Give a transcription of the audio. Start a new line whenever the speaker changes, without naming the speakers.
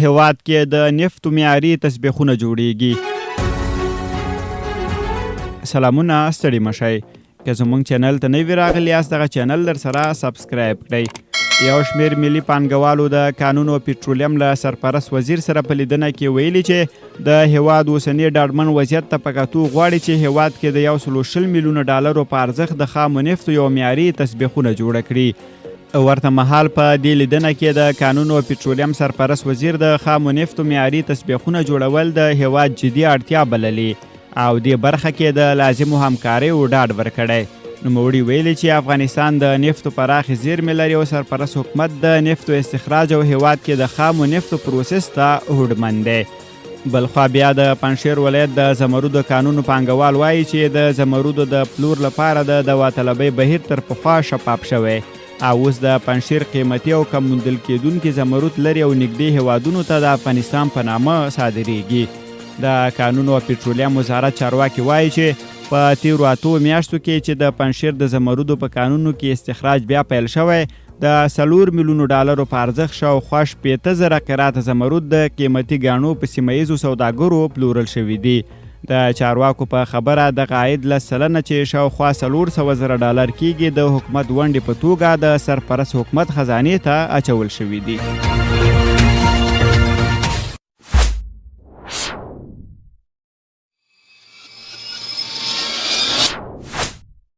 هیواد کې د نفتو معیاري تسبیحونه جوړیږي. سلامونه، ستړي مشئ. که زموږ چینل ته نوي راغلي یاست دغه چینل در سره سبسکرایب کړئ. یو شمېر ملي پانګوالو د کانونو او پټرولیم له سرپرست وزیر سره په لیدنه کې ویلي چې د هیواد اوسني ډاډمن وضعیت ته په کتو غواړي چې هیواد کې د 120 میلیونه ډالرو په ارزښت د خامو نفتو یو معیاري تسبیحونه جوړه کړي. ورته مهال په دې لیدنه کې د کانونو او پټرولیم سرپرست وزیر د خامو نفتو معیاري تسبیحونه جوړول د هیواد جدي اړتیا بللې او دې برخه کې د لازمو همکاریو ډاډ ورکړی. نوموړي ویلي چې افغانستان د نفتو پراخې زیرمې لري او سرپرست حکومت د نفتو استخراج او هیواد کې د خامو نفتو پروسس ته هوډمن دی. بلخوا بیا د پنجشیر ولایت د زمرودو کانونو پانګوال وایي چې د زمرودو د پلور لپاره د داوطلبۍ بهیر تر پخوا شفاف شوی او اوس د پنجشیر قیمتي او کم موندل کېدونکي زمرود لري او نږدې هیوادونو ته د افغانستان په نامه صادریږي. د کانونو او پټرولیم وزارت چارواکي وایي چې په تیرو 8 میاشتو کې چې د پنجشیر د زمرودو په کانونو کې استخراج بیا پیل شوی د 4 میلیونو ډالرو په ارزښت شاوخوا 15,000 قراطه زمرود د قیمتي ګاڼو په سیمه ییزو سوداګرو پلورل شوي دي. د چارواکو په خبره دغه عاید 10% چې شاوخوا 400,000 ډالر کېږي د حکومت ونډې په توګه د سرپرست حکومت خزانې ته اچول شوي دي.